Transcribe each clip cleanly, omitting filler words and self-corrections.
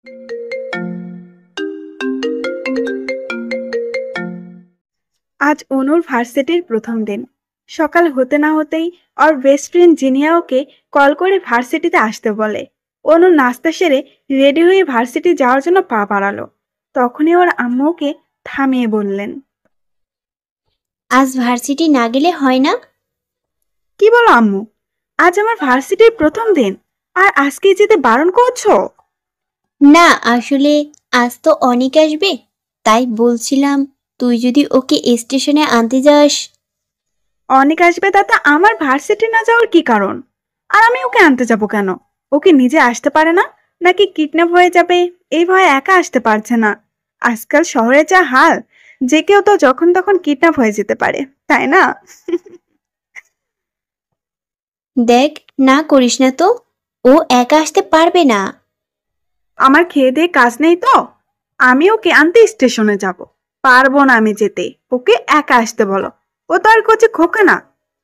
আজ অনুর ভার্সিটির প্রথম দিন। সকাল হতে না হতেই ওর বেস্ট ফ্রেন্ড জিনিয়া ওকে কল করে ভার্সিটিতে আসতে বলে। অনু নাস্তা সেরে রেডি হয়ে ভার্সিটি যাওয়ার জন্য পা বাড়ালো। তখনই ওর আম্মু ওকে থামিয়ে বললেন, আজ ভার্সিটি না গেলে হয় না? কি বলো আম্মু? আজ আমার ভার্সিটির প্রথম দিন, আর আজকে যেতে বারণ করছো? না, আসলে আজ তো অনেক আসবে, তাই বলছিলাম তুই যদি ওকে স্টেশনে আনতে যাস। অনেক আসবে তাতে আমার ভার্সিটি না যাওয়ার কি কারণ? আর আমি ওকে আনতে যাব কেন? ওকে নিজে আসতে পারে না? নাকি কিডন্যাপ হয়ে যাবে এই ভয়ে একা আসতে পারছে না? আজকাল শহরে যা হাল, যে কেউ তো যখন তখন কিডন্যাপ হয়ে যেতে পারে, তাই না? দেখ, না করিস না তো, ও একা আসতে পারবে না। আমার খেয়ে দিয়ে কাজ নেই তো, আমি ওকে আনতে স্টেশনে যাব। পারবো না আমি যেতে, ওকে একা আসতে বলো। ও তো আর কোচে খোকা না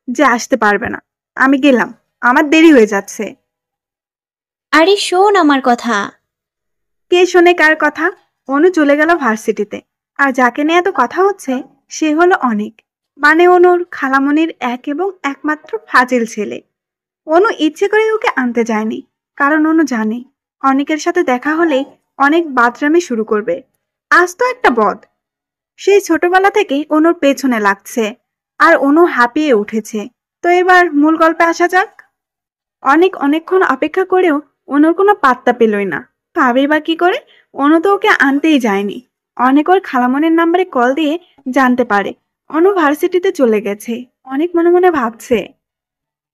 যে আসতে পারবে না। আমি গেলাম, আমার দেরি হয়ে যাচ্ছে। আরে শোন আমার কথা। কে শোনে কার কথা? অনু চলে গেল ভার্সিটিতে। আর যাকে নিয়ে এত কথা হচ্ছে সে হলো অনিক, মানে অনুর খালামণির এক এবং একমাত্র ফাজিল ছেলে। অনু ইচ্ছে করে ওকে আনতে যায়নি, কারণ অনু জানে অনিকের সাথে দেখা হলেই অনেক বাদরামি শুরু করবে। আজ তো একটা বদ, সেই ছোটবেলা থেকেই অনুর পেছনে লাগছে, আর অনু হাঁপিয়ে উঠেছে। তো এবার মূল গল্পে আসা যাক। অনেকক্ষণ অপেক্ষা করেও অনুর কোনো পাত্তা পেলই না। পাবে বা কি করে? অনু তো ওকে আনতেই যায়নি। অনেক ওর খালামনের নাম্বারে কল দিয়ে জানতে পারে অনু ভার্সিটিতে চলে গেছে। অনেক মনে মনে ভাবছে,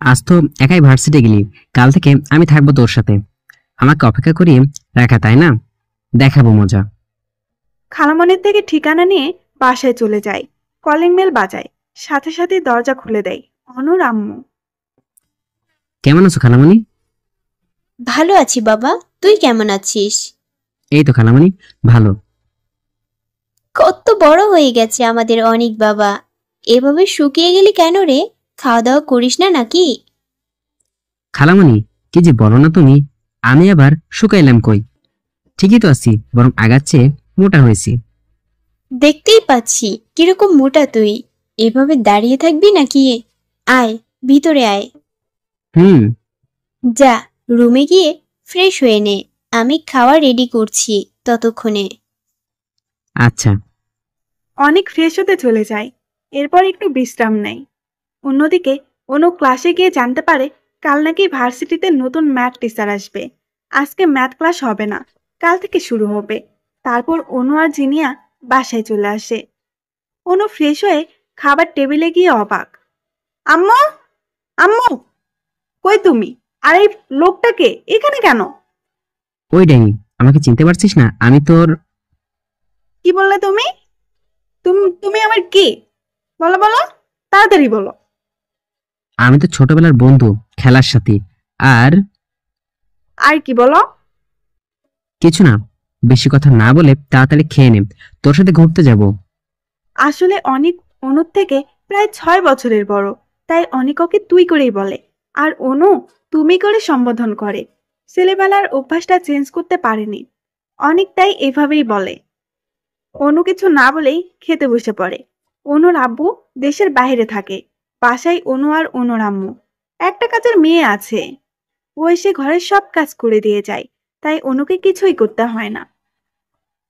আজ তো একাই ভার্সিটি গেলি, কাল থেকে আমি থাকবো তোর সাথে। আমাকে অপেক্ষা করিয়ে রাখা, তাই না? দেখাবো মজা। খালামনের থেকে ঠিকানা নিয়ে বাসায় চলে যায়। কলিং বেল বাজায়, সাথে সাথে দরজা খুলে দেয় অনুর আম্মু। কেমন আছো খালামণি? ভালো আছি বাবা, তুই কেমন আছিস? এই তো খালামণি, ভালো। কত বড় হয়ে গেছে আমাদের অনেক বাবা। এভাবে শুকিয়ে গেলি কেন রে? খাওয়া দাওয়া করিস না নাকি? খালামণি, কি যে বলো না তুমি! আমি আবার শুকাইলাম কই? ঠিকই তো আছি, বরং আগাচ্ছে মোটা হয়েছি। দেখতেই পাচ্ছি কিরকম মোটা তুই। এভাবে দাঁড়িয়ে থাকবি নাকি? আয়, ভিতরে আয়। হুম। যা, রুমে গিয়ে ফ্রেশ হয়ে নে, আমি খাওয়া রেডি করছি ততক্ষণে। আচ্ছা। অনেক ফ্রেশ হতে চলে যায়, এরপর একটু বিশ্রাম নেয়। অন্যদিকে অনু ক্লাসে গিয়ে জানতে পারে কাল নাকি ভার্সিটিতে নতুন ম্যাথ টিচার আসবে। আজকে ম্যাথ ক্লাস হবে না, কাল থেকে শুরু হবে। তারপর অনু আর জিনিয়া বাসায় চলে আসে। অনু ফ্রেশ হয়ে খাবার টেবিলে গিয়ে অবাক। আম্মু, আম্মু, কই তুমি? আর এই লোকটাকে এখানে কেন? ওই ডাইনি, আমাকে চিনতে পারছিস না? আমি তোর... কি বললে তুমি? তুমি তুমি আমার কে? বলো বলো, তাড়াতাড়ি বলো। আমি তো ছোটবেলার বন্ধু, খেলার সাথী। আর আর কি বলো? কিছু না। বেশি কথা না বলে তাড়াতাড়ি খেয়ে নে, তোর সাথে ঘুরতে যাব। আসলে অনেক অনুর থেকে প্রায় 6 বছরের বড়, তাই অনেক ওকে তুই করেই বলে। আর অনু তুমি করে সম্বোধন করে। ছেলেবেলার অভ্যাসটা চেঞ্জ করতে পারেনি অনেক, তাই এভাবেই বলে। অনু কিছু না বলেই খেতে বসে পড়ে। অনুর আব্বু দেশের বাইরে থাকে, বাসায় অনু আর অনুর আম্মু। একটা কাজের মেয়ে আছে, ও এসে ঘরের সব কাজ করে দিয়ে যায়, তাই অনুকে কিছুই করতে হয় না।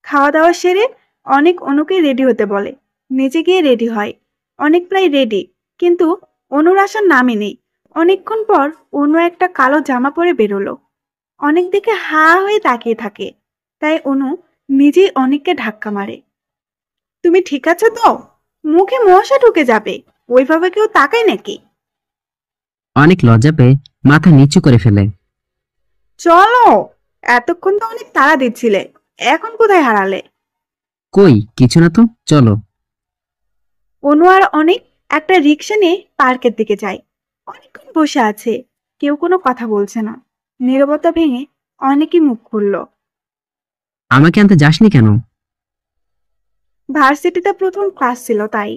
খাওয়া দাওয়া সেরে অনেক অনুকে রেডি হতে বলে, নিজে গিয়ে রেডি হয়। অনেক প্রায় রেডি, কিন্তু অনুর আসার নামই নেই। অনেকক্ষণ পর অনু একটা কালো জামা পরে বেরোলো। অনেক দিকে হা হয়ে তাকিয়ে থাকে, তাই অনু নিজেই অনেককে ধাক্কা মারে। তুমি ঠিক আছো তো? মুখে মশা ঢুকে যাবে, ওইভাবে কেউ তাকায় নাকি? অনেক লজ্জা পেয়ে মাথা নিচু করে ফেলে। চলো, এতক্ষণ তো অনেক তাড়া দিচ্ছিলে, এখন কোথায় হারালে? কই কিছু না তো, চলো। অনু আর অনেক একটা রিক্সা নিয়ে পার্কের দিকে যায়। অনেকক্ষণ বসে আছে, কেউ কোনো কথা বলছে না। নীরবতা ভেঙে অনেকই মুখ খুলল। আমাকে আনতে যাসনি কেন? ভার্সিটিতে প্রথম ক্লাস ছিল তাই।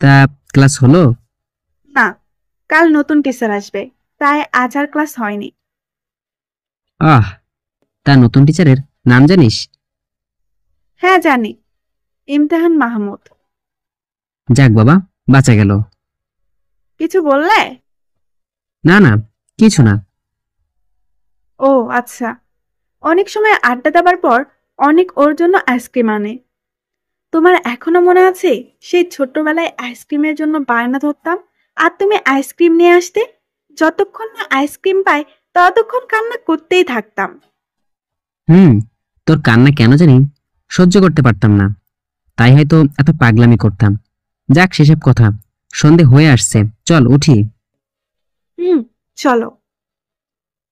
তা ক্লাস হলো? না, কাল নতুন টিচার আসবে, তাই আজ আর ক্লাস হয়নি। আহ, তার নতুন টিচারের নাম জানিস? হ্যাঁ জানি, ইমতেহান মাহমুদ। যাক বাবা, বাঁচা গেল। কিছু বললে? না না, কিছু না। ও আচ্ছা। অনেক সময় আড্ডা দেবার পর অনেক ওর জন্য আইসক্রিম আনে। তোমার এখনো মনে আছে সেই ছোট্টবেলায় আইসক্রিমের জন্য বায়না ধরতাম, আর তুমি আইসক্রিম নিয়ে আসতে? যতক্ষণ না আইসক্রিম পাই ততক্ষণ কান্না করতেই থাকতাম। হুম, তোর কান্না কেন জানি সহ্য করতে পারতাম না, তাই হয়তো এত পাগলামি করতাম। যাক সেসব কথা, সন্ধে হয়ে আসছে, চল উঠি। হুম, চলো।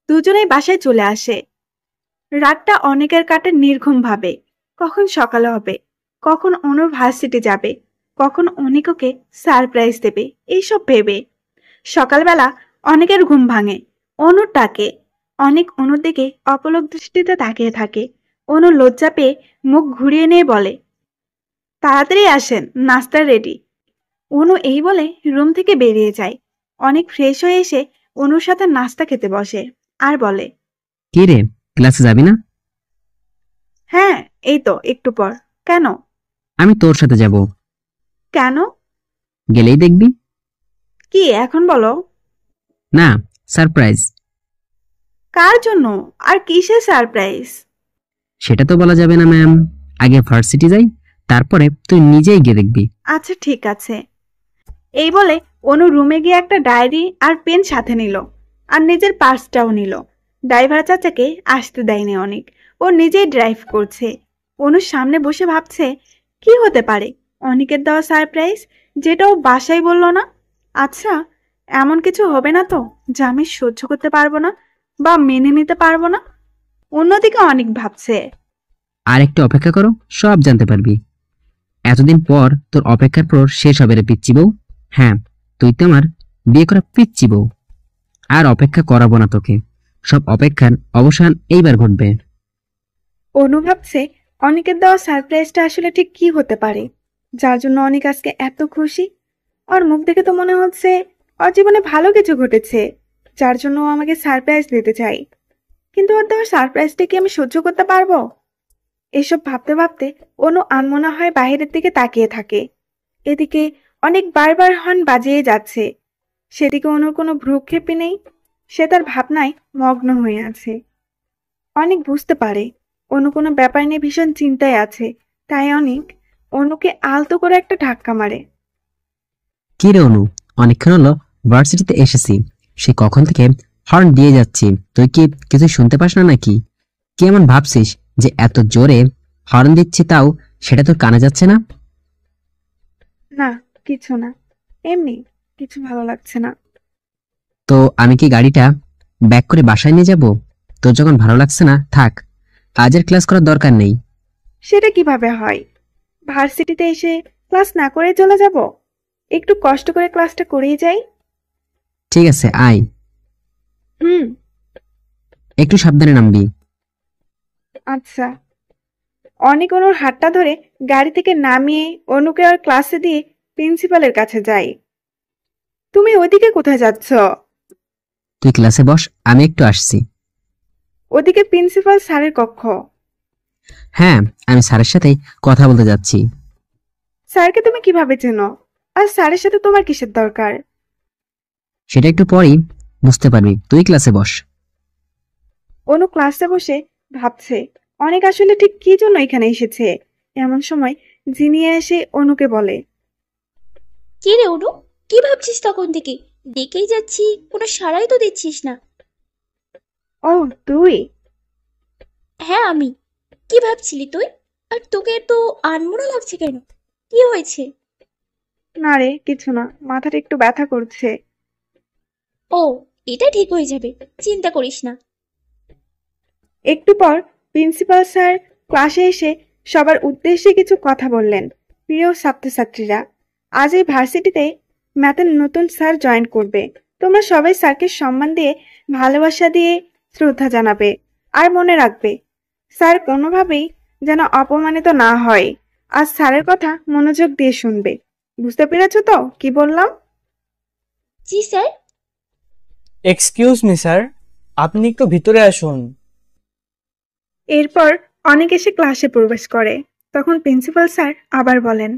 দুজনেই বাসায় চলে আসে। রাতটা অনেকের কাটে নির্ঘুম ভাবে। কখন সকাল হবে, কখন অনুর ভার্সিটি যাবে, কখন অনেককে সারপ্রাইজ দেবে, এইসব ভেবে। সকালবেলা অনেকের ঘুম ভাঙে। অনুর ডাকে। অনেক অনুর দিকে অপলক দৃষ্টিতে তাকিয়ে থাকে। অনু লজ্জা পেয়ে মুখ ঘুরিয়ে নিয়ে বলে, তাড়াতাড়ি আসেন, নাস্তা রেডি। অনু এই বলে রুম থেকে বেরিয়ে যায়। অনেক ফ্রেশ হয়ে এসে অনুর সাথে নাস্তা খেতে বসে আর বলে, কি রে, ক্লাসে যাবি না? হ্যাঁ এই তো একটু পর। কেন? আমি তোর সাথে যাব। কেন? গেলেই দেখবি। কি এখন বলো? না, সারপ্রাইজ। কার জন্য আর কিসের সারপ্রাইজ? সেটা তো বলা যাবে না ম্যাম। আগে ভার্সিটি যাই, তারপরে তুই নিজেই গিয়ে দেখবি। আচ্ছা ঠিক আছে। এই বলে অনু রুমে গিয়ে একটা ডায়েরি আর পেন সাথে নিল, আর নিজের পার্সটাও নিল। ড্রাইভার চাচাকে আসতে দেয়নি অনেক, ও নিজেই ড্রাইভ করছে। অনুর সামনে বসে ভাবছে কি হতে পারে অনেকের দেওয়া সারপ্রাইজ, যেটা ও বাসায় বলল না। আচ্ছা, এমন কিছু হবে না তো যা আমি সহ্য করতে পারবো না বা মেনে নিতে পারবো না? অন্যদিকে অনেক ভাবছে, আর একটু অপেক্ষা করো, সব জানতে পারবি। এতদিন পর তোর অপেক্ষার পর শেষ হবে রে পিচ্চি বউ। হ্যাঁ, তুই তো আমার বিয়ে করা পিচ্চি বউ। আর অপেক্ষা করাবো না তোকে, সব অপেক্ষার অবসান এইবার ঘটবে। অনু ভাবছে অনেকের দেওয়া সারপ্রাইজটা আসলে ঠিক কি হতে পারে, যার জন্য অনেক আজকে এত খুশি। ওর মুখ দেখে তো মনে হচ্ছে ওর জীবনে ভালো কিছু ঘটেছে, যার জন্য ও আমাকে সারপ্রাইজ দিতে চাই। কিন্তু ওর দেওয়া সারপ্রাইজটা কি আমি সহ্য করতে পারবো? এসব ভাবতে ভাবতে অনু আনমনা হয়ে বাইরের দিকে তাকিয়ে থাকে। এদিকে অনেক বারবার হর্ন বাজিয়ে যাচ্ছে, সেদিকে অনুর কোনো ভ্রুক্ষেপই নেই। সে তার ভাবনায় মগ্ন হয়ে আছে। অনেক বুঝতে পারে অনু কোনো ব্যাপার নিয়ে ভীষণ চিন্তায় আছে, তাই অনেক অনুকে আলতো করে একটা ধাক্কা মারে। কি রে অনু, অনেকক্ষণ হলো ভার্সিটিতে এসেছি, সে কখন থেকে হর্ন দিয়ে যাচ্ছি, তুই কি কিছু শুনতে পাস না নাকি? কি এমন ভাবছিস যে এত জোরে হর্ন দিচ্ছি তাও সেটা তোর কানে যাচ্ছে না? না, কিছু না, এমনি কিছু ভালো লাগছে না। তো আমি কি গাড়িটা ব্যাক করে বাসায় নিয়ে যাব? তোর যখন ভালো লাগছে না থাক, আজের ক্লাস করার দরকার নেই। সেটা কিভাবে হয়? ভার্সিটিতে এসে ক্লাস না করে চলে যাব? একটু কষ্ট করে ক্লাসটা করেই যাই। ঠিক আছে আয়, হুম। একটু সাবধানে নামবি। আচ্ছা। অনেক অনুর হাতটা ধরে গাড়ি থেকে নামিয়ে অনুকে আর ক্লাসে দিয়ে প্রিন্সিপালের কাছে যাই। তুমি ওদিকে কোথায় যাচ্ছ? তুই ক্লাসে বস, আমি একটু আসছি। ওদিকে প্রিন্সিপাল স্যারের কক্ষ। হ্যাঁ, আমি স্যারের সাথে কথা বলতে যাচ্ছি। স্যারকে তুমি কিভাবে চেনো? আর স্যারের সাথে তোমার কিসের দরকার? সেটা একটু পরেই বুঝতে পারবি, তুই ক্লাসে বস। অনু ক্লাসে বসে ভাবছে অনেক আসলে ঠিক কি জন্য এখানে এসেছে। এমন সময় জিনিয়া এসে অনুকে বলে, কি রে অনু, কি ভাবছিস তখন থেকে? দেখেই যাচ্ছি, কোনো সাড়াই তো দিচ্ছিস না। ও তুই? হ্যাঁ আমি। কি ভাবছিলি তুই? আর তোকে তো আনমনা লাগছে কেন? কি হয়েছে? না রে, কিছু না, মাথাটা একটু ব্যথা করছে। ও, এটা ঠিক হয়ে যাবে, চিন্তা করিস না। একটু পর প্রিন্সিপাল স্যার ক্লাসে এসে সবার উদ্দেশ্যে কিছু কথা বললেন। প্রিয় ছাত্রছাত্রীরা, আজ এই ভার্সিটিতে ম্যাথের নতুন স্যার জয়েন করবে। তোমরা সবাই স্যারকে সম্মান দিয়ে, ভালোবাসা দিয়ে শ্রদ্ধা জানাবে। আর মনে রাখবে, স্যার কোনোভাবেই যেন অপমানিত না হয়। আর স্যারের কথা মনোযোগ দিয়ে শুনবে। বুঝতে পেরেছো তো কি বললাম? জি স্যার। এক্সকিউজ মি স্যার, আপনি একটু ভিতরে আসুন। এরপর অনেক এসে ক্লাসে প্রবেশ করে। তখন প্রিন্সিপাল স্যার আবার বলেন,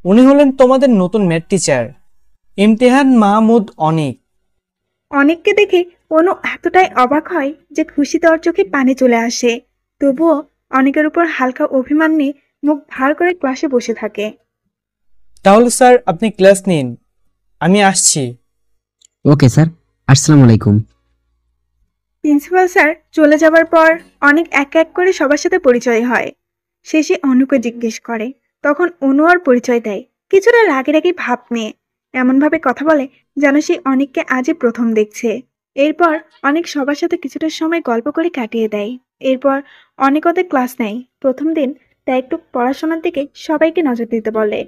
উনি হলেন তোমাদের নতুন ম্যাথ টিচার, ইমতিহান মাহমুদ অনিক। অনেককে দেখে অনু এতটাই অবাক হয় যে খুশিতে ওর চোখে পানি চলে আসে। তবুও অনেকের উপর হালকা অভিমান নিয়ে মুখ ভার করে ক্লাসে বসে থাকে। তাহলে স্যার আপনি ক্লাস নিন, আমি আসছি। ওকে স্যার, আসসালামু আলাইকুম। প্রিন্সিপাল স্যার চলে যাবার পর অনেক এক এক করে সবার সাথে পরিচয় হয়। শেষে অনুকে জিজ্ঞেস করে, তখন অনু আর পরিচয় দেয় কিছুটা রাগে রাগে ভাব নিয়ে, এমনভাবে কথা বলে যেন সে অনেককে আজই প্রথম দেখছে। এরপর অনেক সবার সাথে কিছুটা সময় গল্প করে কাটিয়ে দেয়। এরপর অনেক ওদের ক্লাস নেয়। প্রথম দিন তাই একটু পড়াশোনার দিকে সবাইকে নজর দিতে বলে,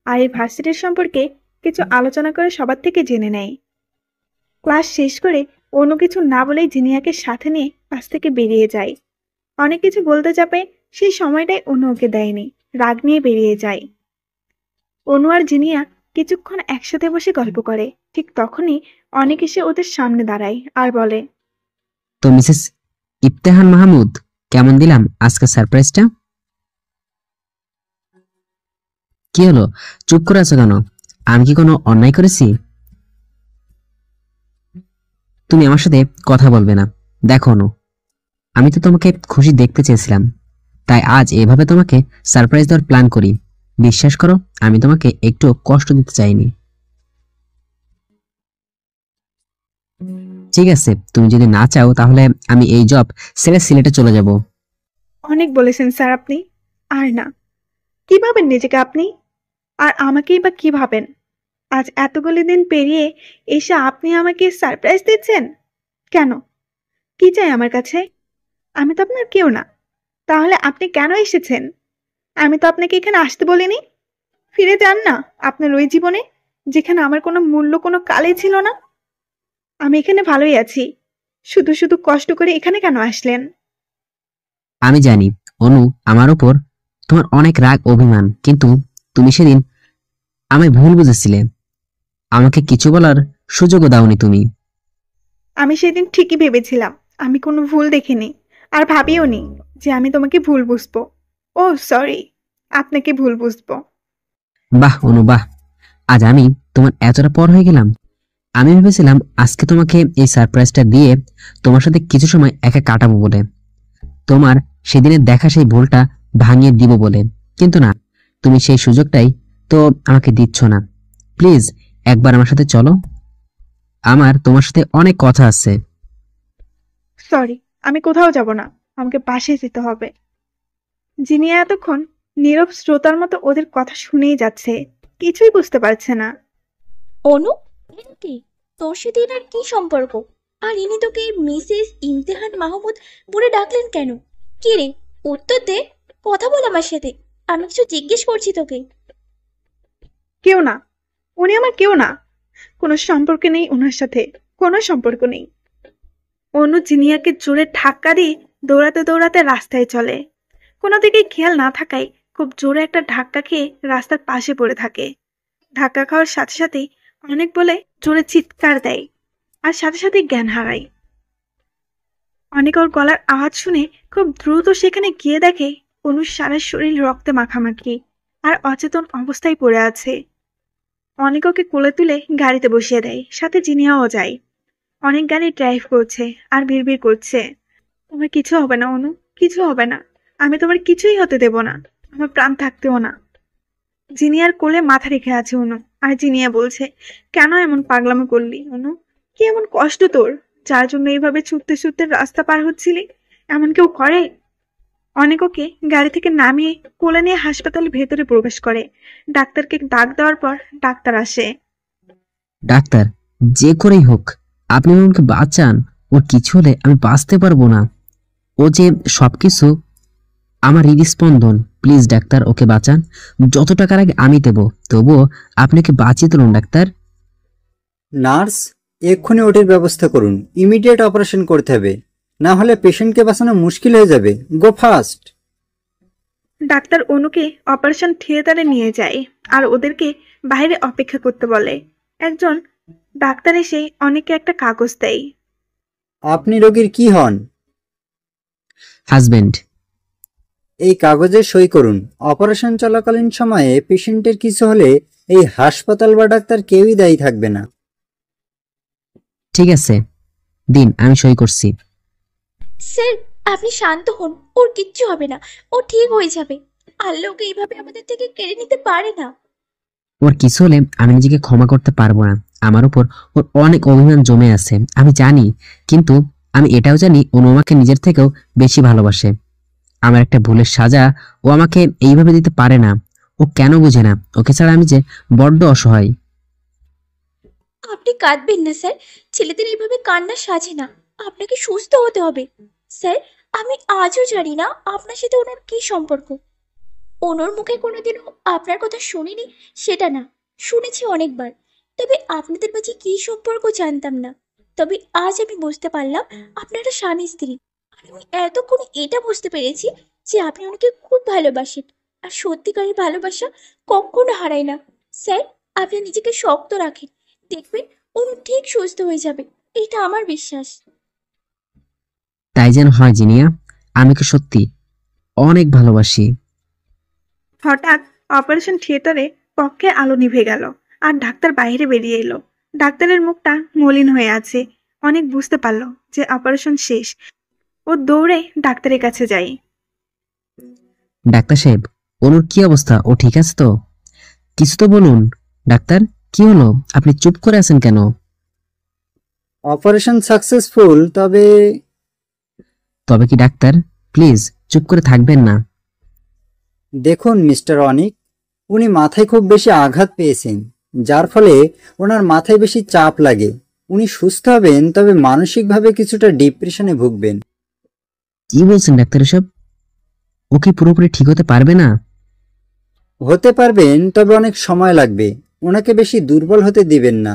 আর এই ভার্সিটির সম্পর্কে কিছু আলোচনা করে সবার থেকে জেনে নেয়। ক্লাস শেষ করে অনু কিছু না বলেই জিনিয়াকে সাথে নিয়ে ক্লাস থেকে বেরিয়ে যায়। অনেক কিছু বলতে যাবে, সেই সময়টাই অনু ওকে দেয়নি, রাগ নিয়ে বেরিয়ে যায়। অনু আর জিনিয়া কিছুক্ষণ একসাথে বসে গল্প করে। ঠিক তখনই অনেক এসে ওদের সামনে দাঁড়ায় আর বলে, তো মিসেস ইফতেহান মাহমুদ, কেমন দিলাম আজকে সারপ্রাইজটা? কি হলো, চুপ করে আছো কেন? আমি কি কোনো অন্যায় করেছি? তুমি আমার সাথে কথা বলবে না? দেখো অনু, আমি তো তোমাকে খুশি দেখতে চেয়েছিলাম, তাই আজ এভাবে তোমাকে সারপ্রাইজ দেওয়ার প্ল্যান করি। বিশ্বাস করো, আমি তোমাকে একটু কষ্ট দিতে চাইনি। ঠিক আছে, তুমি যদি না চাও তাহলে আমি এই জব ছেড়ে সিলেটে চলে যাব। অনেক বলেছেন স্যার আপনি। আর না, কি ভাবেন নিজেকে আপনি? আর আমাকেই বা কি ভাবেন? আজ এতগুলি দিন পেরিয়ে এসে আপনি আমাকে সারপ্রাইজ দিচ্ছেন কেন? কি চাই আমার কাছে? আমি তো আপনার কেউ না। তাহলে আপনি কেন এসেছেন? আমি তো আপনাকে এখানে আসতে বলিনি। ফিরে যান না আপনার ওই জীবনে, যেখানে আমার কোনো মূল্য কোনো কালই ছিল না। আমি এখানে ভালোই আছি। শুধু শুধু কষ্ট করে এখানে কেন আসলেন? আমি জানি অনু, আমার উপর তোমার অনেক রাগ অভিমান, কিন্তু তুমি সেদিন আমায় ভুল বুঝেছিলে। আমাকে কিছু বলার সুযোগও দাওনি তুমি। আমি সেদিন ঠিকই ভেবেছিলাম, আমি কোনো ভুল দেখিনি, আর ভাবিও নি যে আমি তোমাকে ভুল বুঝবো। ও সরি, আপনাকে ভুল বুঝবো। বাহ অনু বাহ, আজ আমি তোমার এতটা পর হয়ে গেলাম। আমি ভেবেছিলাম আজকে তোমাকে এই সারপ্রাইজটা দিয়ে তোমার সাথে কিছু সময় একা কাটাবো বলে, তোমার সেদিনের দেখা সেই ভুলটা ভাঙিয়ে দিব বলে, কিন্তু না, তুমি সেই সুযোগটাই তো আমাকে দিচ্ছ না। প্লিজ একবার আমার সাথে চলো, আমার তোমার সাথে অনেক কথা আছে। সরি, আমি কোথাও যাব না। আমাকে বাসে যেতে হবে। জিনিয়া এতক্ষণ নীরব শ্রোতার মতো ওদের কথা শুনেই যাচ্ছে, কিছুই বুঝতে পারছে না। অনু, কি তোর সাথে এনার কি সম্পর্ক? আর ইনি তোকে মিসেস ইমতেহান মাহমুদ বলে ডাকলেন কেন? কি রে, উত্তর দে, কথা বল আমার সাথে। আমি কিছু জিজ্ঞেস করছি তোকে। কেউ না, উনি আমার কেউ না। কোনো সম্পর্ক নেই ওনার সাথে, কোনো সম্পর্ক নেই। অনু জিনিয়াকে জোরে ধাক্কা দিয়ে দৌড়াতে দৌড়াতে রাস্তায় চলে। কোনো দিকে খেয়াল না থাকায় খুব জোরে একটা ধাক্কা খেয়ে রাস্তার পাশে পড়ে থাকে। ধাক্কা খাওয়ার সাথে সাথেই অনেক বলে জোরে চিৎকার দেয়, আর সাথে সাথে জ্ঞান হারায়। অনেক ওর গলার আওয়াজ শুনে খুব দ্রুত সেখানে গিয়ে দেখে অনুর সারা শরীর রক্তে মাখামাখি আর অচেতন অবস্থায় পড়ে আছে। অনেক ওকে কোলে তুলে গাড়িতে বসিয়ে দেয়, সাথে জিনিয়াও যায়। অনেক গাড়ি ড্রাইভ করছে আর বিড়বিড় করছে, তোমার কিছু হবে না অনু, কিছু হবে না। আমি তোমার কিছুই হতে দেব না, আমার প্রাণ থাকতেও না। জিনিয়ার কোলে মাথা রেখে আছে অনু, আর জিনিয়া বলছে, কেন এমন পাগলামো করলি অনু? কি এমন কষ্ট তোর, যার জন্য এইভাবে ছুটতে ছুটতে রাস্তা পার হচ্ছিলি? এমন কেউ করে? অনেক ওকে গাড়ি থেকে নামিয়ে কোলে নিয়ে হাসপাতালের ভেতরে প্রবেশ করে। ডাক্তারকে ডাক দেওয়ার পর ডাক্তার আসে। ডাক্তার, যে করেই হোক আপনি আমাকে বাঁচান, ওর কিছু হলে আমি বাঁচতে পারবো না। ও যে সবকিছু আমার হৃদস্পন্দন। প্লিজ ডাক্তার, ওকে বাঁচান। যত টাকার আগে আমি দেবো, তবুও আপনি ওকে বাঁচিয়ে তুলুন ডাক্তার। নার্স, এক্ষুনি ওটির ব্যবস্থা করুন। ইমিডিয়েট অপারেশন করতে হবে, না হলে পেশেন্টকে বাঁচানো মুশকিল হয়ে যাবে। গো ফাস্ট। ডাক্তার অনুকে অপারেশন থিয়েটারে নিয়ে যায় আর ওদেরকে বাইরে অপেক্ষা করতে বলে। একজন ডাক্তার এসে অনেককে একটা কাগজ দেয়। আপনি রোগীর কি হন? হাজবেন্ড। এই কাগজে সই করুন। অপারেশন চলাকালীন সময়ে পেশেন্টের কিছু হলে এই হাসপাতাল বা ডাক্তার কেউই দায়ী থাকবে না। ঠিক আছে, দিন, আমি সই করছি। স্যার, আপনি শান্ত হন, ওর কিচ্ছু হবে না, ও ঠিক হয়ে যাবে। আল্লাহ ওকে এইভাবে আমাদের থেকে কেড়ে নিতে পারে না। ওর কিছু হলে আমি নিজেকে ক্ষমা করতে পারবো না। আমার উপর ওর অনেক অভিমান জমে আছে, আমি জানি। কিন্তু আমি এটাও জানি অনু আমাকে নিজের থেকেও বেশি ভালোবাসে। আমার একটা ভুলের সাজা ও আমাকে এইভাবে দিতে পারে না। ও কেন বুঝে না? ওকে ছাড়া আমি যে বড্ড অসহায়। আপনি কাঁদবেন না স্যার, ছেলেদের এইভাবে কান্না সাজে না। আপনাকে সুস্থ হতে হবে। স্যার, আমি আজও জানি না আপনার সাথে ওনার কি সম্পর্ক। ওনার মুখে কোনোদিনও আপনার কথা শুনিনি সেটা না, শুনেছি অনেকবার। তবে আপনাদের মাঝে কি সম্পর্ক জানতাম না। তবে আজ আমি বুঝতে পারলাম আপনারা স্বামী স্ত্রী। আর আমি এতক্ষণ এটা বুঝতে পেরেছি যে আপনি ওনাকে খুব ভালোবাসেন। আর সত্যিকারের ভালোবাসা কখনো হারায় না। স্যার, আপনি নিজেকে শক্ত রাখেন, দেখবেন উনি ঠিক সুস্থ হয়ে যাবে, এটা আমার বিশ্বাস। তাই যেন হয় জিনিয়া, আমি ওকে সত্যি অনেক ভালোবাসি। হঠাৎ অপারেশন থিয়েটারে কক্ষে আলো নিভে গেল আর ডাক্তার বাইরে বেরিয়ে এলো। ডাক্তারের মুখটা মলিন হয়ে আছে। অনেক বুঝতে পারলো যে অপারেশন শেষ। ও দৌড়ে ডাক্তারের কাছে যায়। ডাক্তার সাহেব, অনুর কি অবস্থা? ও ঠিক আছে তো? কিছু তো বলুন। ডাক্তার, কি হলো? আপনি চুপ করে আছেন কেন? অপারেশন সাকসেসফুল, তবে তবে কি ডাক্তার? প্লিজ চুপ করে থাকবেন না। দেখুন মিস্টার অনিক, উনি মাথায় খুব বেশি আঘাত পেয়েছেন, যার ফলে ওনার মাথায় বেশি চাপ লাগে। উনি সুস্থ হবেন, তবে মানসিকভাবে কিছুটা ডিপ্রেশনে ভুগবেন। কি বলছেন ডাক্তার এসব? ও কি পুরোপুরি ঠিক হতে পারবে না? হতে পারবেন, তবে অনেক সময় লাগবে। ওনাকে বেশি দুর্বল হতে দিবেন না।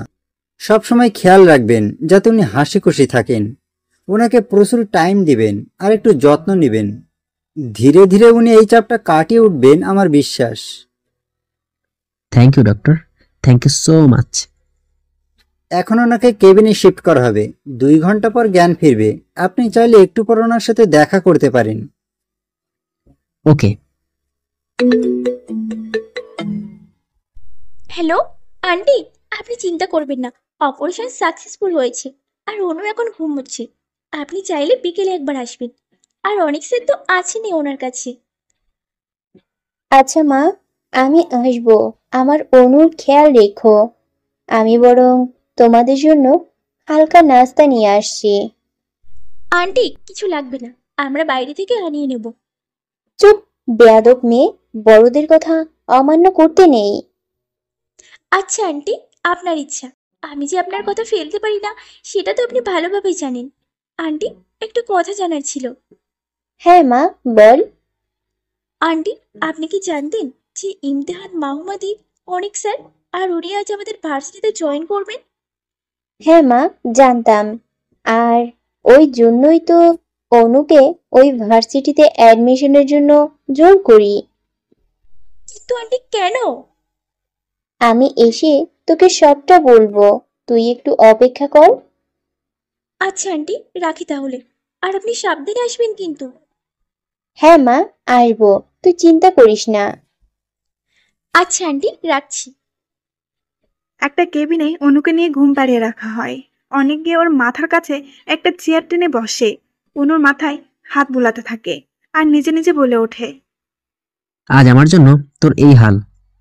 সব সময় খেয়াল রাখবেন যাতে উনি হাসি খুশি থাকেন। ওনাকে প্রচুর টাইম দিবেন আর একটু যত্ন নেবেন। ধীরে ধীরে উনি এই চাপটা কাটিয়ে উঠবেন, আমার বিশ্বাস। Thank you doctor, thank you so much. এখন ওনাকে কেবিনে শিফট করা হবে। 2 ঘন্টা পর জ্ঞান ফিরবে। আপনি চাইলে একটু পর ওনার সাথে দেখা করতে পারেন। ওকে। হ্যালো আন্টি, আপনি চিন্তা করবেন না, অপারেশন সাকসেসফুল হয়েছে। আর অনু এখন ঘুমোচ্ছে। আপনি চাইলে বিকেলে একবার আসবেন। আর অনেক স্যার তো আছেনই ওনার কাছে। আচ্ছা মা, আমি আসবো। আমার অনুর খেয়াল রেখো। আমি বরং তোমাদের জন্য হালকা নাস্তা নিয়ে আসছি। আন্টি, কিছু লাগবে না, আমরা বাইরে থেকে আনিয়ে নেব। চুপ, বেয়াদব মেয়ে, বড়দের কথা অমান্য করতে নেই। আচ্ছা আন্টি, আপনার ইচ্ছা। আমি যে আপনার কথা ফেলতে পারি না সেটা তো আপনি ভালোভাবেই জানেন। আন্টি, একটু কথা জানার ছিল। হ্যাঁ মা, বল। আন্টি, আপনি কি জানতেন যে ইমতেহান মাহমুদি অনেক স্যার আর উনি আজ আমাদের ভার্সিটিতে জয়েন করবেন? হ্যাঁ মা, জানতাম। আর ওই জন্যই তো অনুকে ওই ভার্সিটিতে অ্যাডমিশনের জন্য জোর করি। কিন্তু আন্টি, কেন? আমি এসে তোকে সবটা বলবো, তুই একটু অপেক্ষা কর। আচ্ছা আন্টি, রাখি তাহলে। আর আপনি সাবধানে আসবেন কিন্তু। হ্যাঁ মা, আসবো, তুই চিন্তা করিস না। আচ্ছা আন্টি, রাখছি। একটা কেবিনে অনুকে নিয়ে ঘুম পাড়িয়ে রাখা হয়। অনেক গিয়ে ওর মাথার কাছে একটা চেয়ার টেনে বসে। অনুর মাথায় হাত বুলাতে থাকে আর নিজে নিজে বলে ওঠে, আজ আমার জন্য তোর এই হাল।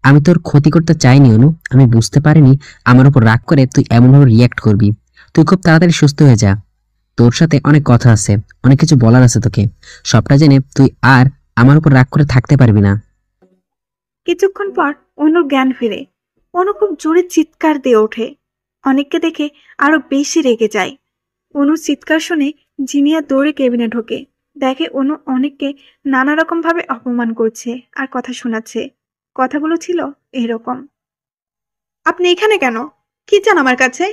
আমি তোর ক্ষতি করতে চাইনি অনু। আমি বুঝতে পারিনি আমার উপর রাগ করে তুই এমনভাবে রিয়াক্ট করবি। তুই খুব তাড়াতাড়ি সুস্থ হয়ে যা। তোর সাথে অনেক কথা আছে, অনেক কিছু বলার আছে তোকে। সবটা জেনে তুই আর আমার উপর রাগ করে থাকতে পারবি না। কিছুক্ষণ পর অনুর জ্ঞান ফিরে। অনু খুব জোরে চিৎকার দিয়ে ওঠে। অনেককে দেখে আরো বেশি রেগে যায়। অনুর চিৎকার শুনে জিনিয়া দৌড়ে কেবিনে ঢোকে। দেখে অনু অনেককে নানা রকম ভাবে অপমান করছে আর কথা শোনাচ্ছে। কথাগুলো ছিল এরকম, আপনি এখানে কেন? কি চান আমার কাছে?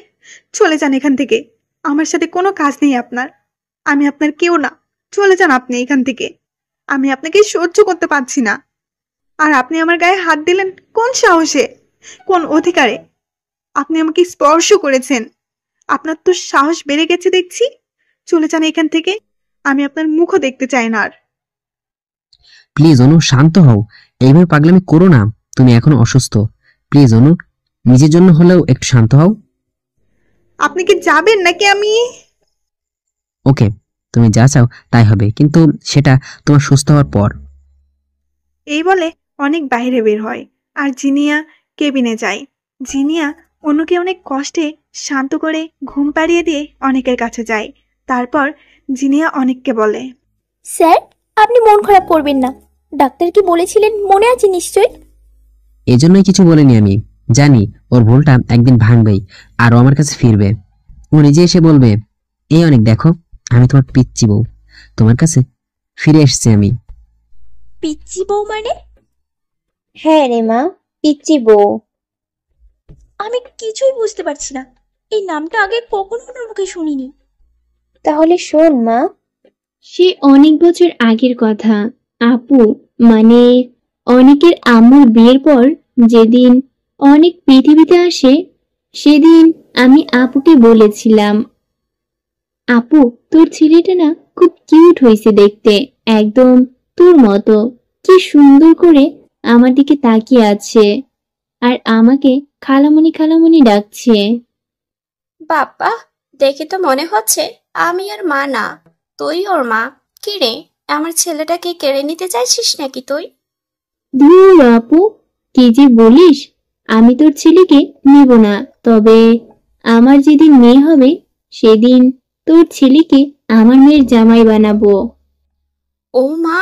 চলে যান এখান থেকে। আমার সাথে কোনো কাজ নেই আপনার। আমি আপনার কেউ না। চলে যান আপনি এখান থেকে। আমি আপনাকে সহ্য করতে পারছি না। আর আপনি আমার গায়ে হাত দিলেন কোন সাহসে, কোন অধিকারে? আপনি আমাকে স্পর্শ করেছেন। আপনার তো সাহস বেড়ে গেছে দেখছি। চলে যান এখান থেকে। আমি আপনার মুখও দেখতে চাই না আর। প্লিজ অনু, শান্ত হও। এইভাবে পাগলামি করো না, তুমি এখনো অসুস্থ। প্লিজ অনু, নিজের জন্য হলেও একটু শান্ত হও। আপনি কি যাবেন নাকি আমি? ওকে, তুমি যা চাও তাই হবে, কিন্তু সেটা তোমার সুস্থ হওয়ার পর। এই বলে অনেক বাইরে বের হয় আর জিনিয়া কেবিনে যায়। জিনিয়া অনুকে অনেক কষ্টে শান্ত করে ঘুম পাড়িয়ে দিয়ে অনেকের কাছে যায়। তারপর জিনিয়া অনেককে বলে, স্যার, আপনি মন খারাপ করবেন না। ডাক্তার কি বলেছিলেন মনে আছে নিশ্চয়ই? এজন্যই কিছু বলিনি আমি। জানি ওর ভুলটা একদিন ভাঙবেই, আর ও আমার কাছে ফিরবে। ও নিজে এসে বলবে, এই অনেক দেখো, আমি তোমার পিচ্চি বউ, তোমার কাছে ফিরে এসেছি আমি। পিচ্চি বউ মানে? হ্যাঁ রে মা, পিচ্চি বউ। আমি কিছুই বুঝতে পারছি না। এই নামটা আগে কখনো ওনার মুখে শুনিনি। তাহলে শোন মা, সে অনেক বছর আগের কথা। আপু মানে অনেকের আম্মুর বিয়ের পর যেদিন অনেক পৃথিবীতে আসে, সেদিন আমি আপুকে বলেছিলাম, আপু তোর ছেলেটা না খুব কিউট হয়েছে দেখতে, একদম তোর মতো। কি সুন্দর করে আমার দিকে তাকিয়ে আছে আর আমাকে খালামণি খালামণি ডাকছে। বাবা, দেখে তো মনে হচ্ছে আমি আর মা না, তুই ওর মা। কি রে, আমার ছেলেটাকে কেড়ে নিতে চাইছিস নাকি তুই? ধুর আপু, কি যে বলিস! আমি তোর ছেলেকে নেব না, তবে আমার যেদিন মেয়ে হবে সেদিন তোর ছেলেকে আমার মেয়ের জামাই বানাবো। ও মা,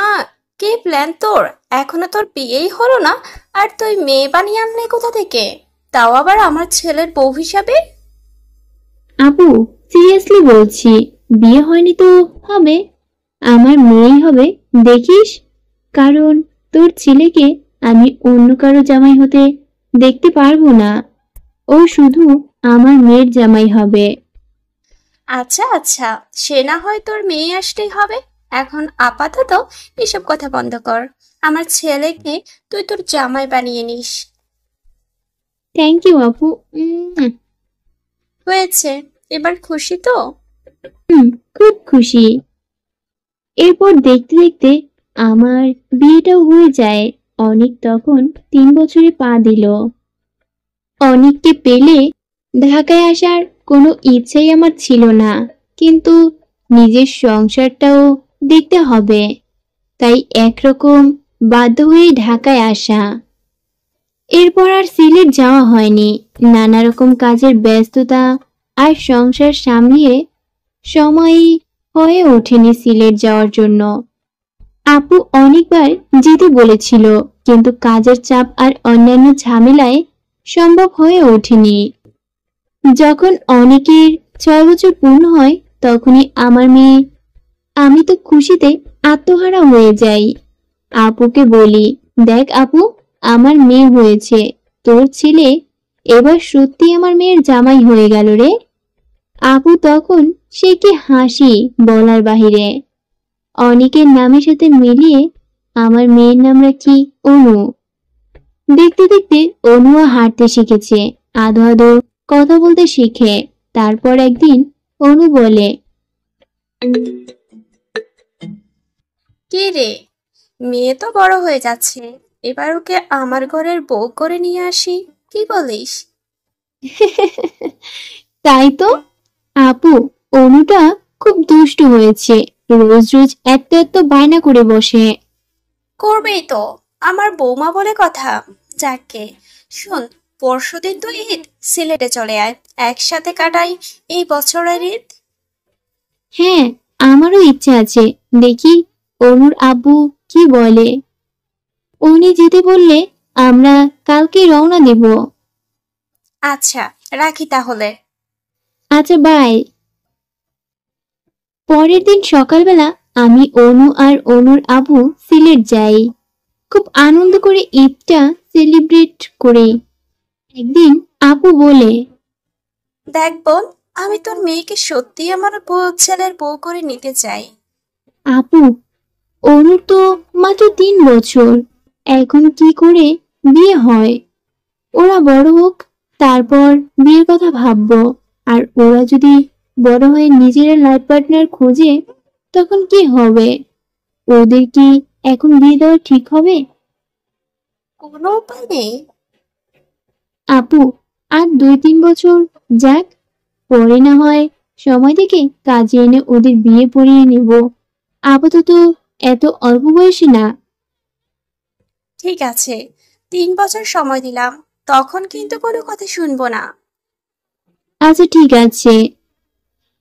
কি প্ল্যান তোর! এখনো তোর বিয়েই হলো না, আর তুই মেয়ে বানিয়ে আনলে কোথা থেকে, তাও আবার আমার ছেলের বউ হিসাবে? আপু সিরিয়াসলি বলছি, বিয়ে হয়নি তো হবে, আমার মেয়েই হবে, দেখিস। কারণ তোর ছেলেকে আমি অন্য কারো জামাই হতে দেখতে পারবো না, ও শুধু আমার মেয়ের জামাই হবে। আচ্ছা আচ্ছা, সে না হয় তোর মেয়ে আসলেই হবে। এখন আপাতত এসব কথা বন্ধ কর, আমার ছেলেকে তুই তোর জামাই বানিয়ে নিস। থ্যাংক ইউ আপু। হয়েছে, এবার খুশি তো? খুব খুশি। এরপর দেখতে দেখতে আমার বিয়েটাও হয়ে যায়। অনেক তখন 3 বছরে পা দিল। অনেককে পেলে ঢাকায় আসার কোনো ইচ্ছাই আমার ছিল না, কিন্তু নিজের সংসারটাও দেখতে হবে, তাই একরকম বাধ্য হয়ে ঢাকায় আসা। এরপর আর সিলেট যাওয়া হয়নি। নানা রকম কাজের ব্যস্ততা আর সংসার সামলিয়ে সময়ই হয়ে ওঠেনি সিলেট যাওয়ার জন্য। আপু অনেকবার যেতে বলেছিল, কিন্তু কাজের চাপ আর অন্যান্য ঝামেলায় সম্ভব হয়ে ওঠেনি। যখন অনেকের 6 বছর পূর্ণ হয়, তখনই আমার মেয়ে, আমি তো খুশিতে আত্মহারা হয়ে যাই। আপুকে বলি, দেখ আপু, আমার মেয়ে হয়েছে, তোর ছেলে এবার সত্যি আমার মেয়ের জামাই হয়ে গেল রে। আপু তখন সে কি হাসি বলার বাহিরে। অনেকের নামের সাথে মিলিয়ে আমার মেয়ের নাম রাখি অনু। দেখতে দেখতে অনুও হাঁটতে শিখেছে, আধো আধো কথা বলতে শিখে। তারপর একদিন অনু বলে, কি রে, মেয়ে তো বড় হয়ে যাচ্ছে, এবার ওকে আমার ঘরের বউ করে নিয়ে আসি, কি বলিস? তাই তো আপু, অনুটা খুব দুষ্টু হয়েছে, রোজ রোজ এত এত বায়না করে বসে। করবেই তো, আমার বৌমা বলে কথা। যাকে শোন, পরশুদিন তো ঈদ, সিলেটে চলে আয়, একসাথে কাটাই এই বছরের ঈদ। হ্যাঁ, আমারও ইচ্ছে আছে, দেখি অনুর আব্বু কি বলে। উনি যেতে বললে আমরা কালকে রওনা দেব। আচ্ছা, রাখি তাহলে। আচ্ছা বাই। পরের দিন সকালবেলা আমি অনু আর অনুর আব্বু সিলেট যাই, খুব আনন্দ করে ঈদটা সেলিব্রেট করি। একদিন আপু বলে, দেখ বোন, আমি তোর মেয়েকে সত্যি আমার ছেলের বউ করে নিতে চাই। আপু অনুর তো মাত্র 3 বছর, এখন কি করে বিয়ে হয়? ওরা বড় হোক, তারপর বিয়ের কথা ভাববো। আর ওরা যদি বড় হয়ে নিজেরা লাইফ পার্টনার খোঁজে, তখন কি হবে? ওদের কি এখন বিয়ে দেওয়া ঠিক হবে? কোনো উপায় নেই। আপু, আর 2-3 বছর যাক, পরে না হয় সময় থেকে কাজে এনে ওদের বিয়ে পড়িয়ে নেব। আপাতত এত অল্প বয়সী না। ঠিক আছে, 3 বছর সময় দিলাম, তখন কিন্তু কোনো কথা শুনবো না। আচ্ছা ঠিক আছে।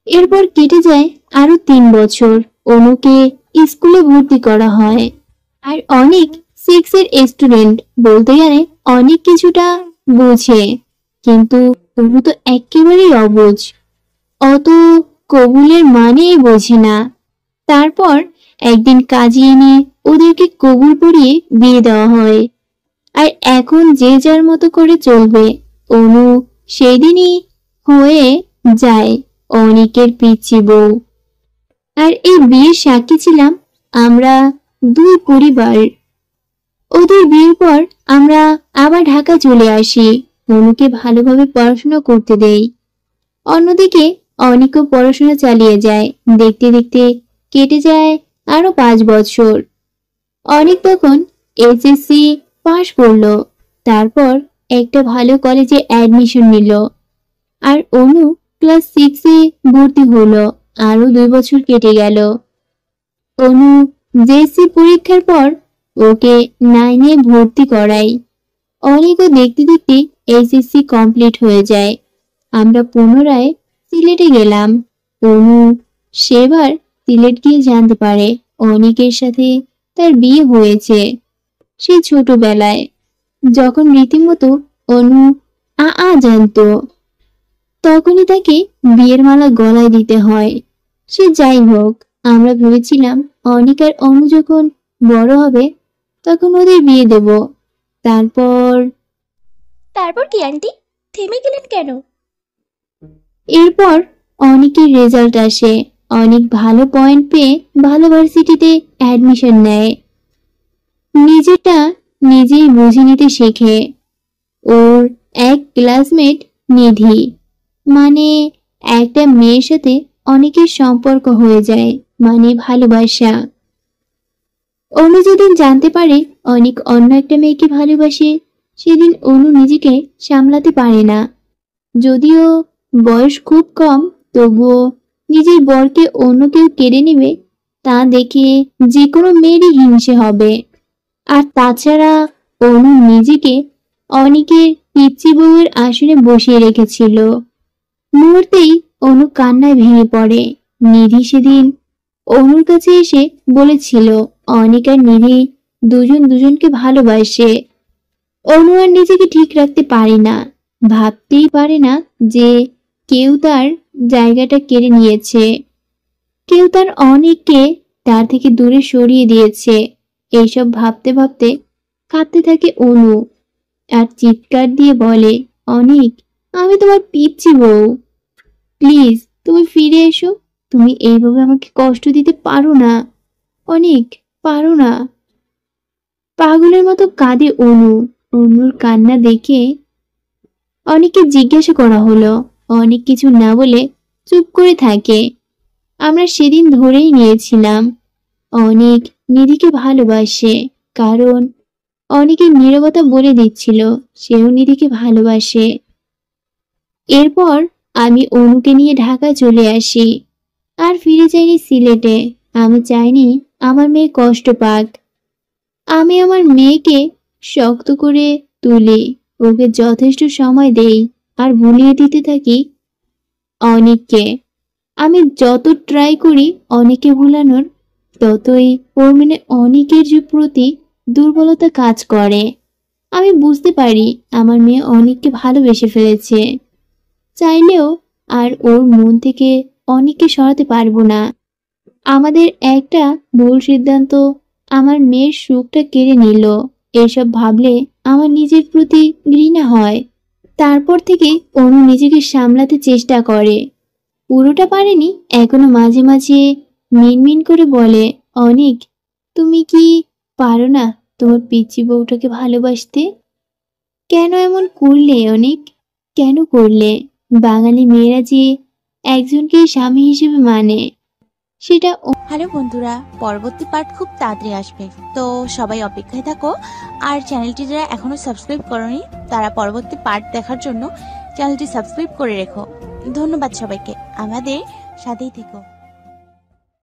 এরপর কেটে যায় আরো 3 বছর। অনুকে স্কুলে ভর্তি করা হয়। আর অনেক 6 এর স্টুডেন্ট, বলতে গেলে অনেক কিছুটা বোঝে, কিন্তু অনু তো একেবারেই অবুঝ। অত কবুলের মানেই বোঝে না। তারপর একদিন কাজে এনে ওদেরকে কবুল পড়িয়ে বিয়ে দেওয়া হয়। আর এখন যে যার মতো করে চলবে। অনু সেদিনই হয়ে যায় অনিকের পিচ্চি বউ। আর এই বিয়ের সাক্ষী ছিলাম আমরা দুই পরিবার। ওদের বিয়ের পর আমরা আবার ঢাকা চলে আসি, অনুকে ভালোভাবে পড়াশোনা করতে দেই। অন্যদিকে অনিকও পড়াশোনা চালিয়ে যায়। দেখতে দেখতে কেটে যায় আরো 5 বছর। অনিক তখন এইচএসসি পাশ করলো। তারপর একটা ভালো কলেজে অ্যাডমিশন নিল। আর অনু ক্লাস 6-এ ভর্তি হলো। আরো 2 বছর কেটে গেল। অনু জেএসসি পরীক্ষার পর ওকে 9-এ ভর্তি করাই। অনেকও দেখতে দেখতে এইচএসসি কমপ্লিট হয়ে যায়। আমরা পুনরায় সিলেটে গেলাম। অনু সেবার সিলেট গিয়ে জানতে পারে অনিকের সাথে তার বিয়ে হয়েছে। সে ছোটবেলায় যখন রীতিমতো অনু জানতো, তখনই তাকে বিয়ের মালা গলায় দিতে হয়। সে যাই হোক, আমরা ভেবেছিলাম অনিক আর অনু যখন বড় হবে তখন ওদের বিয়ে দেব। তারপর তারপর কি আন্টি, থেমে গেলেন কেন? এরপর অনিকের রেজাল্ট আসে। অনেক ভালো পয়েন্ট পেয়ে ভালো ভার্সিটিতে অ্যাডমিশন নেয়। নিজেটা নিজেই বুঝে নিতে শেখে। ওর এক ক্লাসমেট নিধি, মানে একটা মেয়ের সাথে অনেকের সম্পর্ক হয়ে যায়, মানে ভালোবাসা। অনু যেদিন জানতে পারে অনেক অন্য একটা মেয়েকে ভালোবাসে, সেদিন অনু নিজেকে সামলাতে পারে না। যদিও বয়স খুব কম, তবুও নিজের বরকে অন্য কেউ কেড়ে নেবে তা দেখে যে কোনো মেয়েরই হিংসে হবে। আর তাছাড়া অনু নিজেকে অনেকের পিচ্চি বউয়ের আসনে বসিয়ে রেখেছিল। মুহূর্তেই অনু কান্নায় ভেঙে পড়ে। নিধি সেদিন অনুর কাছে এসে বলেছিল অনিক আর নিধি দুজন দুজনকে ভালোবাসে। অনু আর নিজেকে ঠিক রাখতে পারে না, ভাবতেই পারে না যে কেউ তার জায়গাটা কেড়ে নিয়েছে, কেউ তার অনেককে তার থেকে দূরে সরিয়ে দিয়েছে। এইসব ভাবতে ভাবতে কাঁদতে থাকে অনু আর চিৎকার দিয়ে বলে, অনিক, আমি তোমার পিচ্চি বউ, প্লিজ তুমি ফিরে এসো। তুমি এইভাবে আমাকে কষ্ট দিতে পারো না, অনিক, পারো না। পাগলের মতো কাঁদে অনু। অনুর কান্না দেখে অনেককে জিজ্ঞাসা করা হলো। অনেক কিছু না বলে চুপ করে থাকে। আমরা সেদিন ধরেই নিয়েছিলাম অনেক নিধিকে ভালোবাসে, কারণ অনেকের নীরবতা বলে দিচ্ছিল সেও নিধিকে ভালোবাসে। এরপর আমি অনুকে নিয়ে ঢাকা চলে আসি। আর ফিরে যাইনি সিলেটে। আমি চাইনি আমার মেয়ে কষ্ট পাক। আমি আমার মেয়েকে শক্ত করে তুলি, ওকে যথেষ্ট সময় দেই আর ভুলিয়ে দিতে থাকি অনেককে। আমি যত ট্রাই করি অনেকে ভুলানোর, ততই ওর মানে অনেকের যে প্রতি দুর্বলতা কাজ করে। আমি বুঝতে পারি আমার মেয়ে অনেককে ভালোবেসে ফেলেছে, চাইলেও আর ওর মন থেকে অনেককে সরাতে পারবো না। আমাদের একটা ভুল সিদ্ধান্ত আমার মেয়ের সুখটা কেড়ে নিল। এসব ভাবলে আমার নিজের প্রতি ঘৃণা হয়। তারপর থেকে অনু নিজেকে সামলাতে চেষ্টা করে, পুরোটা পারেনি এখনো। মাঝে মাঝে মিনমিন করে বলে, অনিক, তুমি কি পারো না তোমার পিচ্চি বউটাকে ভালোবাসতে? কেন এমন করলে অনিক, কেন করলে? বাঙালি মেয়েরা যে একজনকে স্বামী হিসেবে মানে, সেটা হ্যালো বন্ধুরা, পরবর্তী পার্ট খুব তাড়াতাড়ি আসবে, তো সবাই অপেক্ষায় থাকো। আর চ্যানেলটি যারা এখনো সাবস্ক্রাইব করনি তারা পরবর্তী পার্ট দেখার জন্য চ্যানেলটি সাবস্ক্রাইব করে রেখো। ধন্যবাদ সবাইকে, আমাদের সাথেই থেকো।